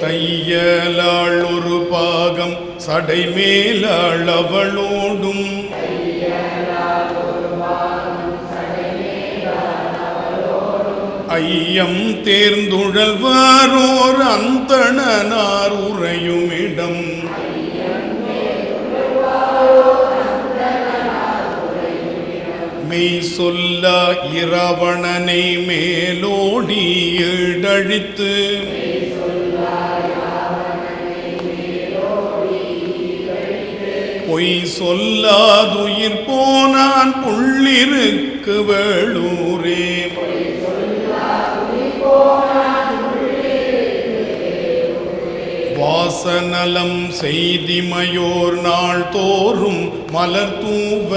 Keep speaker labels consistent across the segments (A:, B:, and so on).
A: தையலாள் ஒரு பாகம் சடைமேலாள் அவளோடும் ஐயம் தேர்ந்துழல்வாரோர் அந்தணனார் உறையுமிடம் மெய் சொல்லா இரவணனை மேலோடி ஈடழித்து பொய் சொல்லாதுயிர் போனான் புள்ளிருக்கு வேளூரே வாசநலம் செய்திமையோர் நாள் தோறும் மலர் தூவ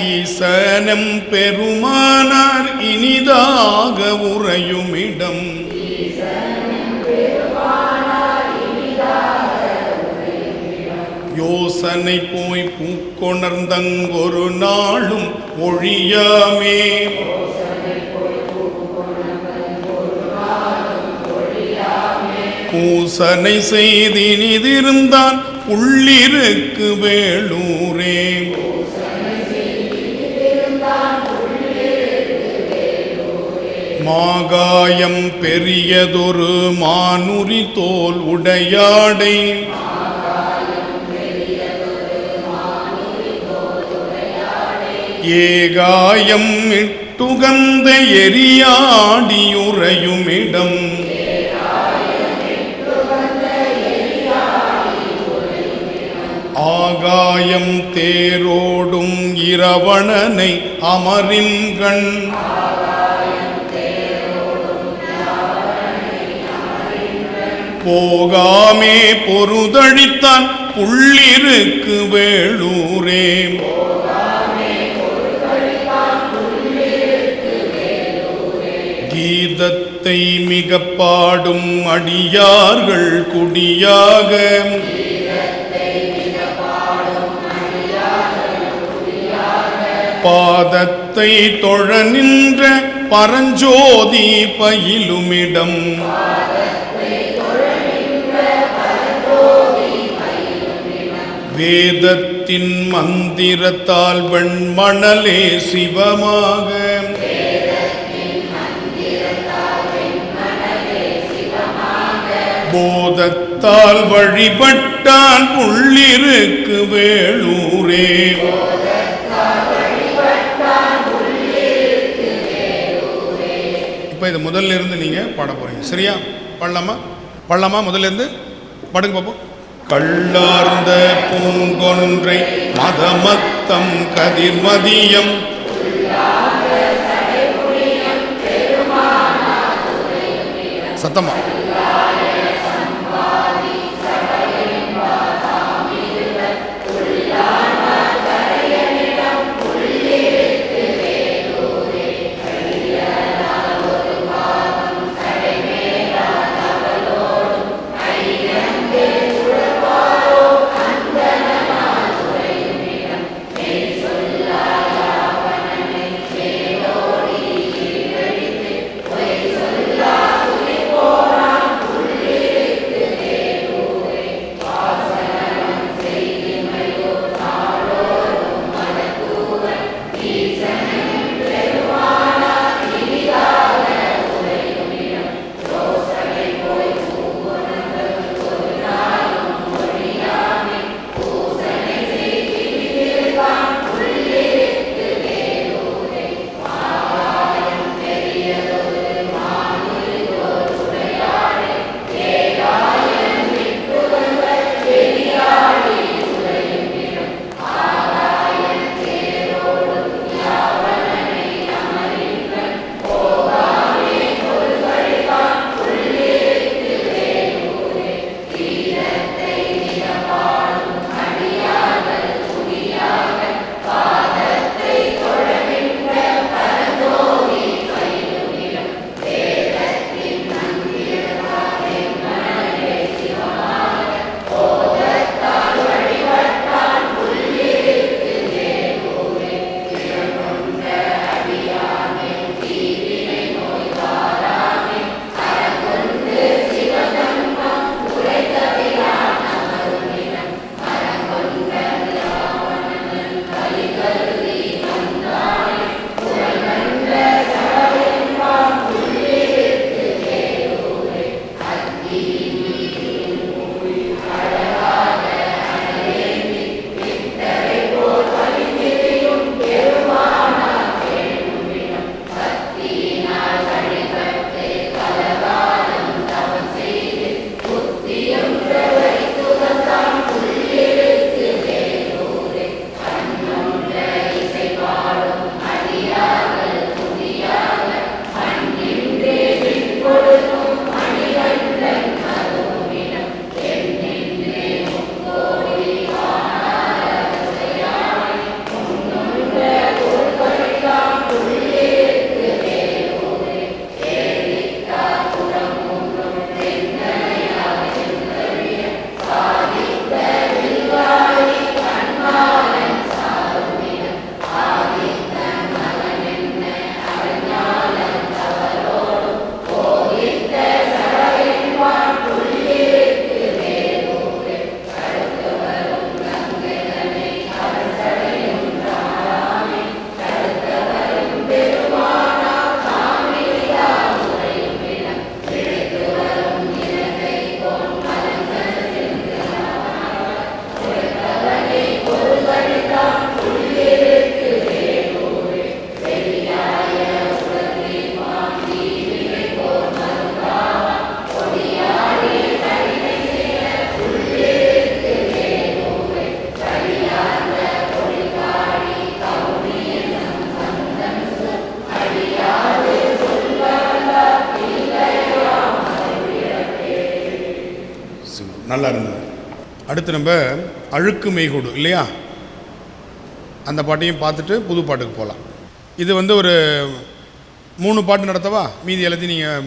A: ஈசனம் பெருமானார் இனிதாக உறையுமிடம் யோசனை போய் பூக்கொணர்ந்தங்கொரு நாளும் ஒழியாமே பூசனை செய்தினிதிருந்தான் புள்ளிருக்கு வேளூரே மாகாயம் பெரியதொரு மானுரி தோல் உடையாடை ஏகாயம் இட்டுகந்த எரியாடியுறையுமிடம் ஆகாயம் தேரோடும் இரவணனை அமரின்கண் போகாமே பொருதழித்தான் புள்ளிருக்கு வேளூரே கீதத்தை மிக பாடும் அடியார்கள் குடியாக பாதத்தை தொழ நின்ற பரஞ்சோதி பயிலுமிடம் வேதத்தின் மந்திரத்தால் வெண்மணலே சிவமாக போதத்தால் வழிபட்டான் புள்ளிருக்கு வேளூரே இப்போ இது முதல்ல இருந்து நீங்கள் பாட போகிறீங்க, சரியா? பாடலாமா? முதல்ல இருந்து பாடுங்க பார்ப்போம். கள்ளார்ந்த பூங்கொன்றை மதமத்தம் கதிர்மதியம் சத்தமா நல்லா இருந்தது. அடுத்து நம்ம அழுக்கு மெய்கூடு இல்லையா, அந்த பாட்டையும் பார்த்துட்டு புது பாட்டுக்கு போகலாம். இது ஒரு 3 பாட்டு நடத்தவா, மீதி எல்லாத்தையும் நீங்கள்.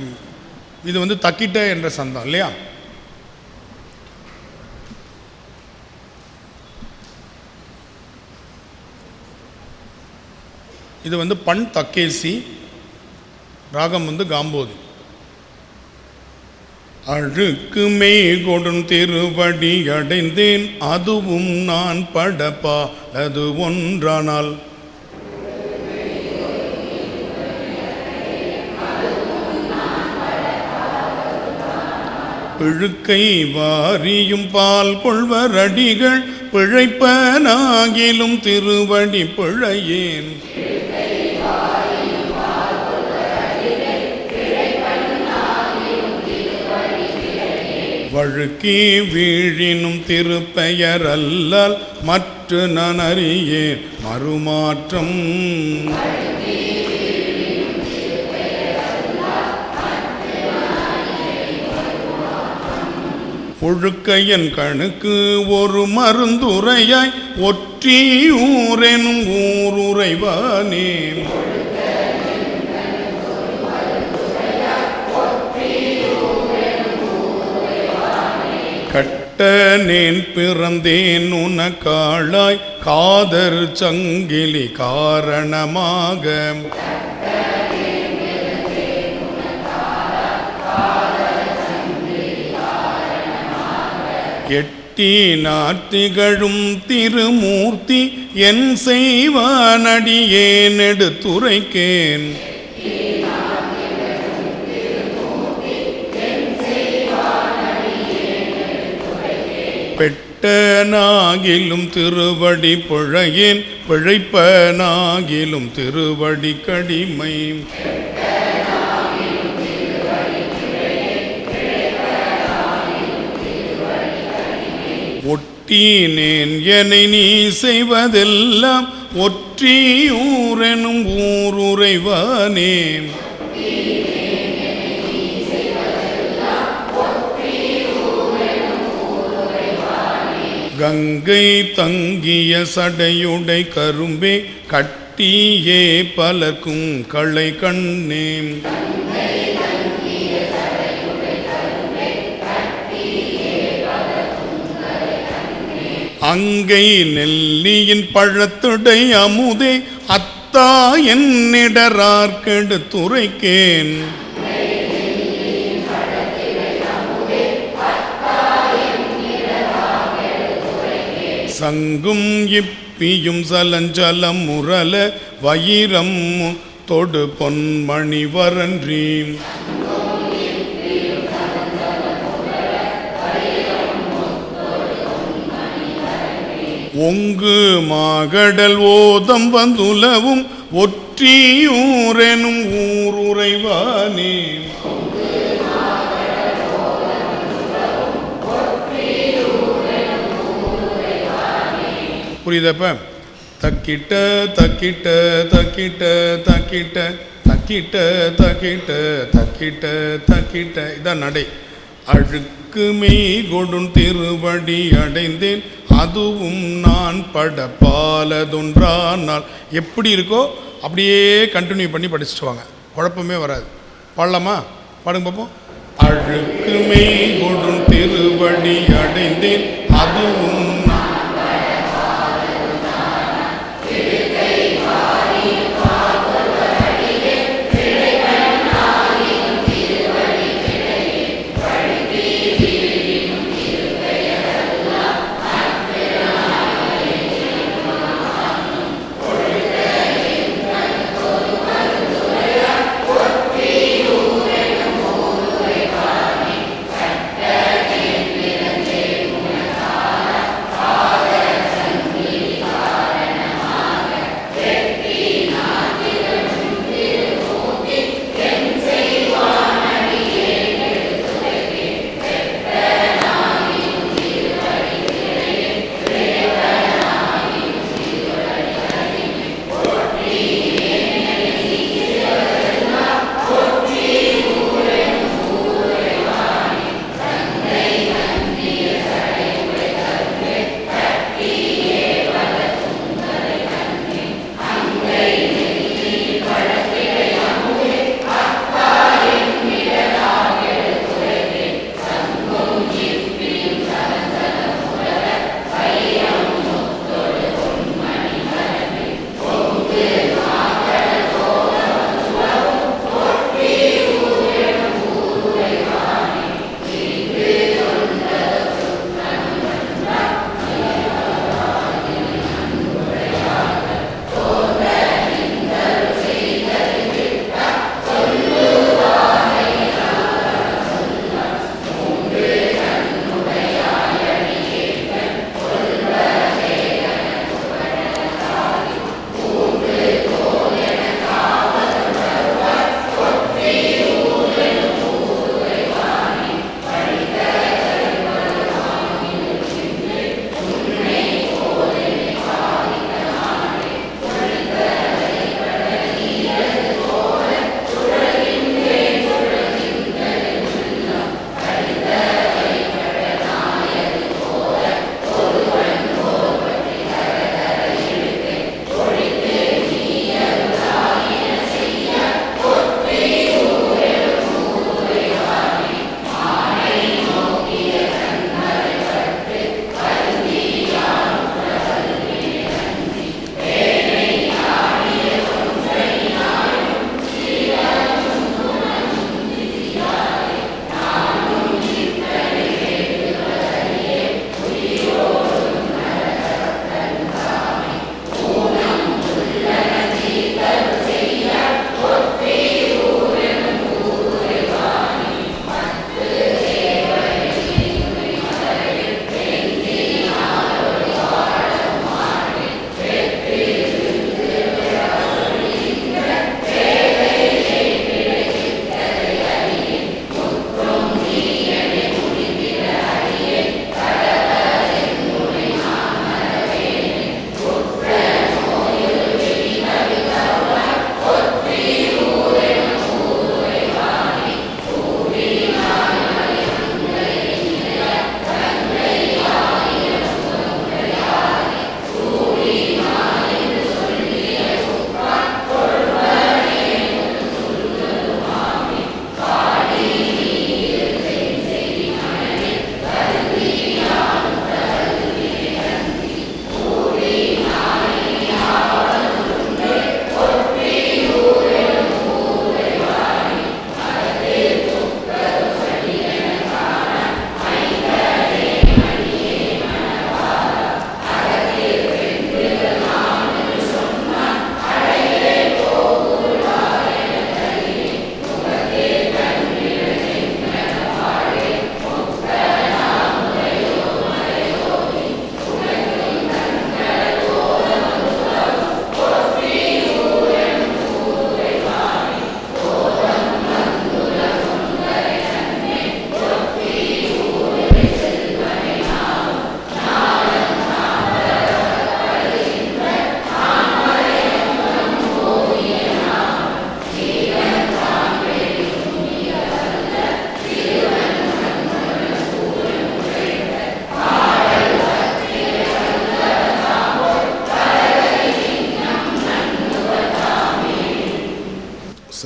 A: இது தக்கிட்ட என்ற சந்தம் இல்லையா. இது பண் தக்கேசி, ராகம் காம்போதி. அழுக்கு மெய்கொடும் திருவடி அடைந்தேன், அதுவும் நான் படப்பா அது ஒன்றானால். பிழுக்கை வாரியும் பால் கொள்வரடிகள், பிழைப்பனாகிலும் திருவடி பிழையேன். வழுக்கி வீழினும் திருப்பெயர் அல்லால் மற்ற நான் அறியேன் மறுமாற்றம். ஒழுக்கையன் கணுக்கு ஒரு மருந்துரையாய், ஒற்றி ஊரெனும் ஊருரைவானே. கட்டனேன் பிறந்தேன் உனக்காளாய், காதர் சங்கிலி காரணமாக. எட்டி நாத்திகழும் திருமூர்த்தி, என் செய்வானடியேன் எடுத்துரைக்கேன். பெட்டனாகிலும் திருவடி பிழையேன், பிழைப்பனாகிலும் திருவடி கடிமை. ஒட்டினேன் என்னை நீ செய்வதெல்லாம், ஒற்றி ஊரெனும் ஊருரைவானே. கங்கை தங்கிய சடையுடை கரும்பே, கட்டியே பலர்க்கும் களை கண்ணே. அங்கை நெல்லியின் பழத்துடை அமுதே, அத்தா என்னிடரார்க்கெடுத்துரைக்கேன். சங்கும் இப்பியும் சலஞ்சலம் முரல, வயிரம் தொடு பொன்மணி வரன்றி. ஒங்கு மாகடல் ஓதம் வந்துலவும், ஒற்றியூரெனும் ஊருரைவானே. புரியுதப்ப? தக்கிட்ட தக்கிட்ட தக்கிட்ட தக்கிட்ட தக்கிட்ட தக்கிட்ட தக்கிட்ட தக்கிட்ட, இதான் நடை. அழுக்கு மெய்கொடும் திருவடி அடைந்தேன், அதுவும் நான் படப்பாலதொன்றானால். எப்படி இருக்கோ அப்படியே கண்டினியூ பண்ணி படிச்சுட்டு வாங்க, குழப்பமே வராது. பாடலாமா? பாடுங்க பார்ப்போம். அழுக்கு மெய்கொடும் திருவடி அடைந்தேன், அதுவும்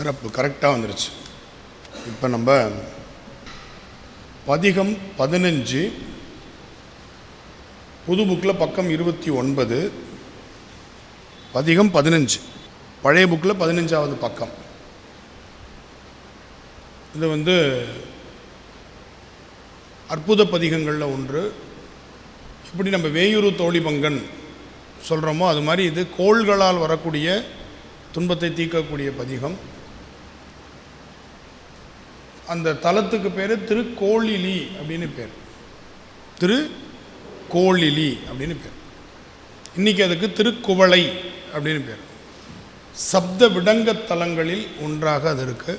A: சிறப்பு, கரெக்டாக வந்துருச்சு. இப்போ நம்ம பதிகம் 15 புது புக்கில் பக்கம் 29, பதிகம் 15 பழைய புக்கில் 15வது பக்கம். இது அற்புத பதிகங்களில் ஒன்று. இப்படி நம்ம வேயூரு தோழிபங்கன் சொல்கிறோமோ அது மாதிரி இது கோள்களால் வரக்கூடிய துன்பத்தை தீர்க்கக்கூடிய பதிகம். அந்த தலத்துக்கு பேர் திருக்கோளிலி அப்படின்னு பேர். திருக்கோளிலி அப்படின்னு பேர். இன்றைக்கி அதுக்கு திருக்குவளை அப்படின்னு பேர். சப்த விடங்க தலங்களில் ஒன்றாக அது இருக்குது.